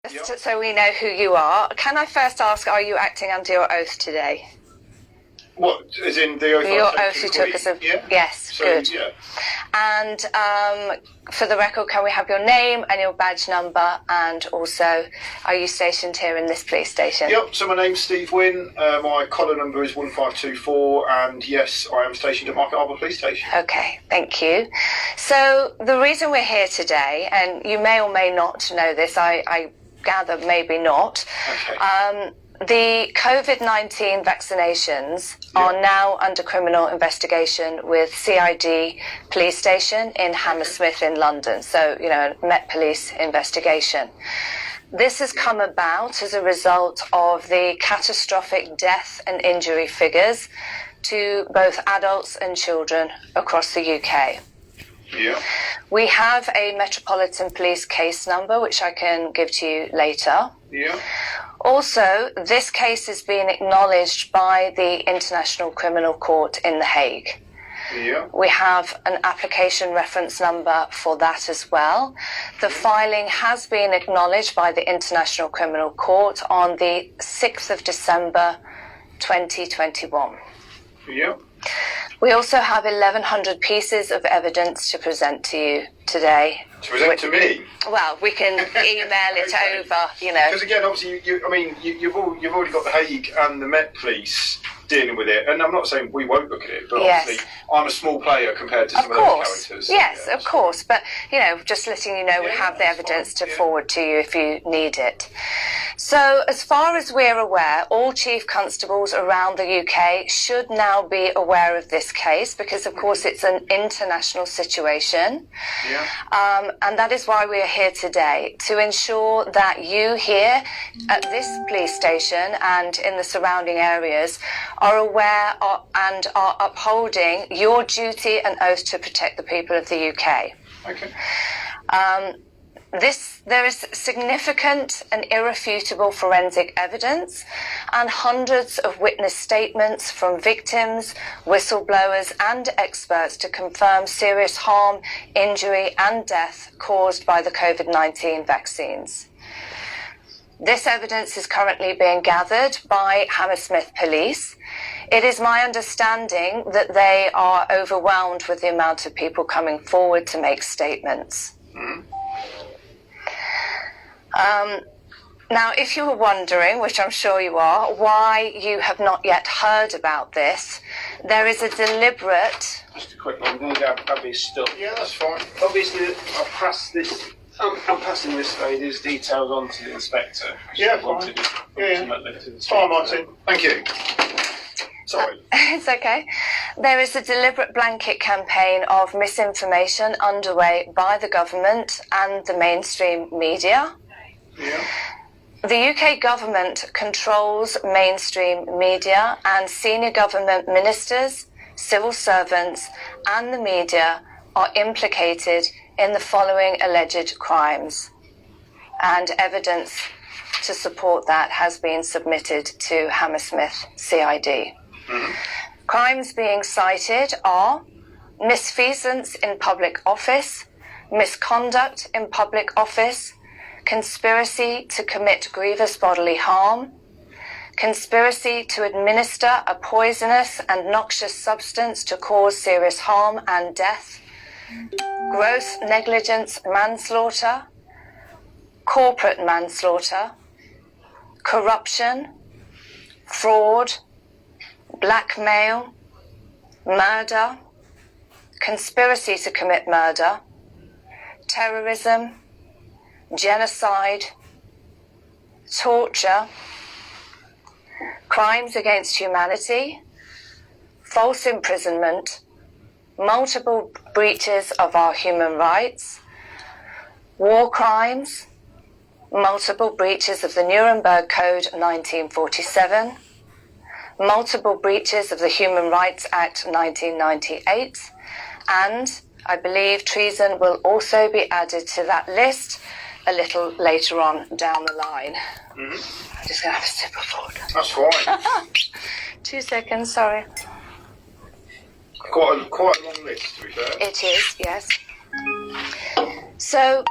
Yep. So we know who you are. Can I first ask, are you acting under your oath today? What, as in the oath Your I oath take you to took the as a... Queen? Yeah. Yes, So, good. yeah. And for the record, can we have your name and your badge number, and also, are you stationed here in this police station? Yep, so my name's Steve Wynn, my collar number is 1524, and yes, I am stationed at Market Harbour Police Station. Okay, thank you. So the reason we're here today, and you may or may not know this, I gather maybe not, Okay. the COVID-19 vaccinations are now under criminal investigation with CID police station in Hammersmith in London. So, you know, a Met Police investigation. This has come about as a result of the catastrophic death and injury figures to both adults and children across the UK. Yeah. We have a Metropolitan Police case number, which I can give to you later. Yeah. Also, this case has been acknowledged by the International Criminal Court in The Hague. Yeah. We have an application reference number for that as well. The filing has been acknowledged by the International Criminal Court on the 6th of December 2021. Yeah. We also have 1,100 pieces of evidence to present to you today. To present to me? Well, we can email it Okay. over, you know. Because again, obviously, you've already got the Hague and the Met Police dealing with it, and I'm not saying we won't look at it, but Yes. obviously I'm a small player compared to some of those characters. Yes, Yeah, of course. But, you know, just letting you know we have the that's evidence fine. to forward to you if you need it. So, as far as we're aware, all chief constables around the UK should now be aware of this case because, of course, it's an international situation. Yeah. And that is why we are here today, to ensure that you here at this police station and in the surrounding areas are aware and are upholding your duty and oath to protect the people of the UK. Okay. There is significant and irrefutable forensic evidence and hundreds of witness statements from victims, whistleblowers and experts to confirm serious harm, injury and death caused by the COVID-19 vaccines. This evidence is currently being gathered by Hammersmith Police. It is my understanding that they are overwhelmed with the amount of people coming forward to make statements. Mm-hmm. Now, if you were wondering, which I'm sure you are, why you have not yet heard about this, there is a deliberate... Just a quick one, I'm going to grab his stuff. Yeah, that's fine. Obviously, I've passed this. I'm passing this lady's details on to the inspector. Yeah, I wanted fine. it Yeah. ultimately to the Fine, inspector. Martin. Thank you. Sorry. It's okay. There is a deliberate blanket campaign of misinformation underway by the government and the mainstream media. Yeah. The UK government controls mainstream media, and senior government ministers, civil servants and the media are implicated in the following alleged crimes. And evidence to support that has been submitted to Hammersmith CID. Mm-hmm. Crimes being cited are misfeasance in public office, misconduct in public office, conspiracy to commit grievous bodily harm, conspiracy to administer a poisonous and noxious substance to cause serious harm and death, gross negligence manslaughter, corporate manslaughter, corruption, fraud, blackmail, murder, conspiracy to commit murder, terrorism, genocide, torture, crimes against humanity, false imprisonment, multiple breaches of our human rights, war crimes, multiple breaches of the Nuremberg Code 1947, multiple breaches of the Human Rights Act 1998, and I believe treason will also be added to that list a little later on down the line. Mm-hmm. I'm just going to have a sip of water. That's fine. 2 seconds, sorry. Quite a long list, to be fair. It is, yes. So,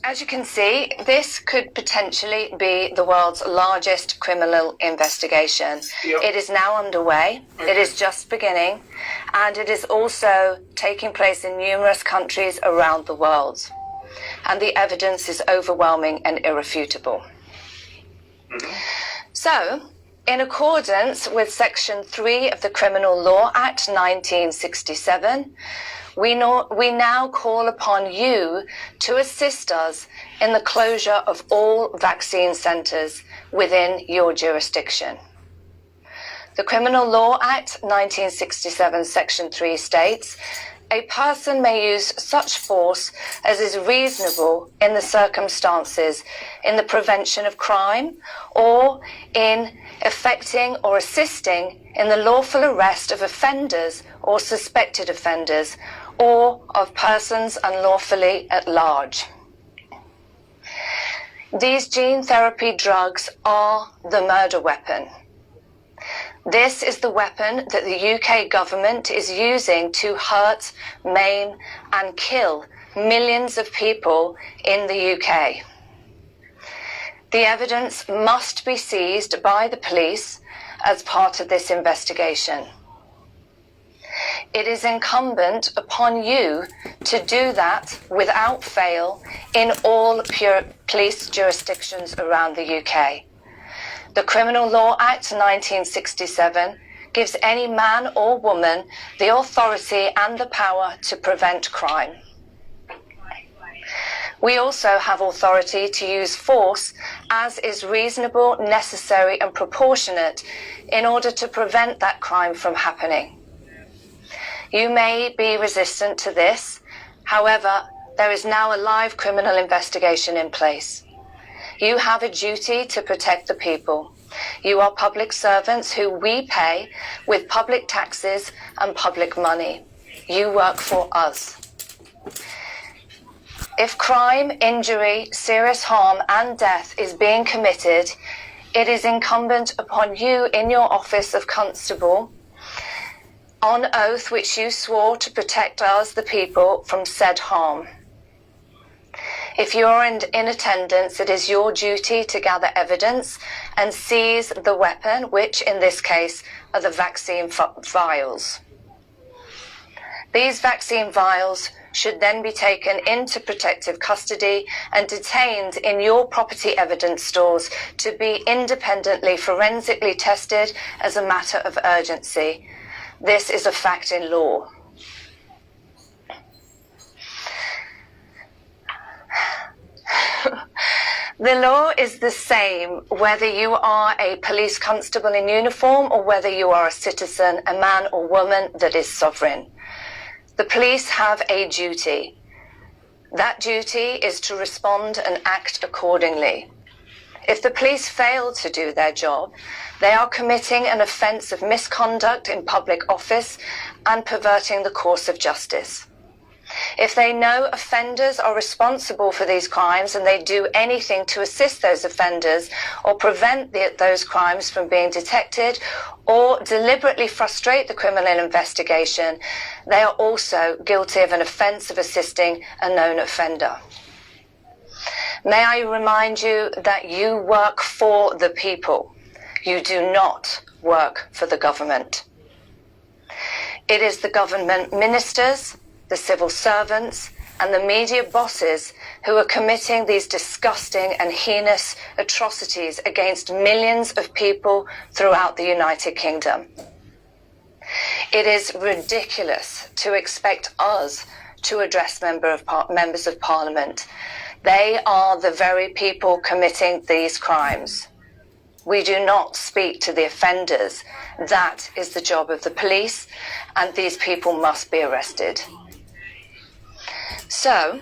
As you can see, this could potentially be the world's largest criminal investigation. Yep. It is now underway. Okay. It is just beginning, and it is also taking place in numerous countries around the world. And the evidence is overwhelming and irrefutable. Mm-hmm. So, in accordance with Section 3 of the Criminal Law Act 1967, we now call upon you to assist us in the closure of all vaccine centres within your jurisdiction. The Criminal Law Act 1967 Section 3 states, "A person may use such force as is reasonable in the circumstances in the prevention of crime or in effecting or assisting in the lawful arrest of offenders or suspected offenders or of persons unlawfully at large." These gene therapy drugs are the murder weapon. This is the weapon that the UK government is using to hurt, maim, and kill millions of people in the UK. The evidence must be seized by the police as part of this investigation. It is incumbent upon you to do that without fail in all police jurisdictions around the UK. The Criminal Law Act 1967 gives any man or woman the authority and the power to prevent crime. We also have authority to use force as is reasonable, necessary, and proportionate in order to prevent that crime from happening. You may be resistant to this. However, there is now a live criminal investigation in place. You have a duty to protect the people. You are public servants who we pay with public taxes and public money. You work for us. If crime, injury, serious harm, and death is being committed, it is incumbent upon you in your office of constable, on oath which you swore to protect us, the people, from said harm. If you are in attendance, it is your duty to gather evidence and seize the weapon, which in this case are the vaccine vials. These vaccine vials should then be taken into protective custody and detained in your property evidence stores to be independently forensically tested as a matter of urgency. This is a fact in law. The law is the same whether you are a police constable in uniform or whether you are a citizen, a man or woman that is sovereign. The police have a duty. That duty is to respond and act accordingly. If the police fail to do their job, they are committing an offence of misconduct in public office and perverting the course of justice. If they know offenders are responsible for these crimes and they do anything to assist those offenders or prevent those crimes from being detected or deliberately frustrate the criminal investigation, they are also guilty of an offence of assisting a known offender. May I remind you that you work for the people. You do not work for the government. It is the government ministers, the civil servants, and the media bosses who are committing these disgusting and heinous atrocities against millions of people throughout the United Kingdom. It is ridiculous to expect us to address members of Parliament. They are the very people committing these crimes. We do not speak to the offenders. That is the job of the police, and these people must be arrested. So,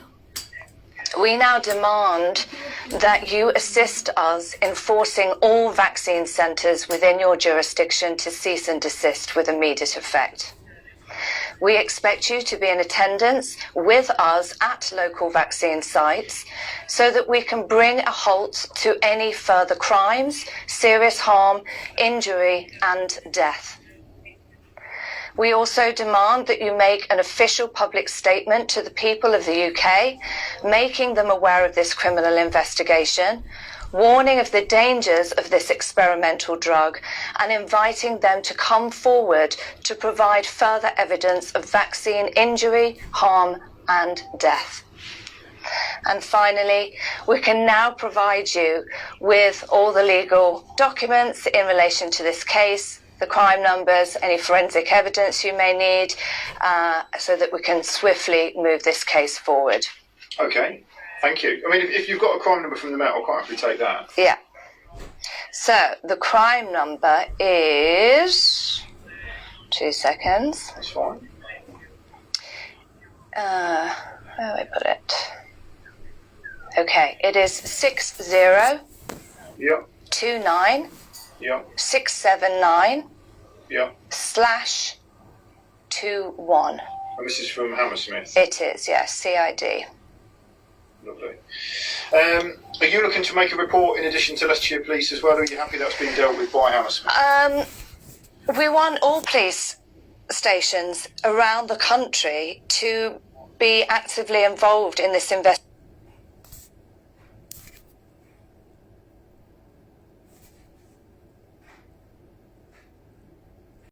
we now demand that you assist us in forcing all vaccine centres within your jurisdiction to cease and desist with immediate effect. We expect you to be in attendance with us at local vaccine sites so that we can bring a halt to any further crimes, serious harm, injury, and death. We also demand that you make an official public statement to the people of the UK, making them aware of this criminal investigation, warning of the dangers of this experimental drug, and inviting them to come forward to provide further evidence of vaccine injury, harm, and death. And finally, we can now provide you with all the legal documents in relation to this case, the crime numbers, any forensic evidence you may need, so that we can swiftly move this case forward. Okay, thank you. I mean, if you've got a crime number from the Met, I'll quite happily take that. Yeah. So the crime number is... 2 seconds. That's fine. Where do I put it? Okay, it is 6029 679 /21. And this is from Hammersmith. It is, yes, CID. Lovely. Are you looking to make a report in addition to Leicestershire Police as well? Or are you happy that's been dealt with by Hammersmith? We want all police stations around the country to be actively involved in this investigation.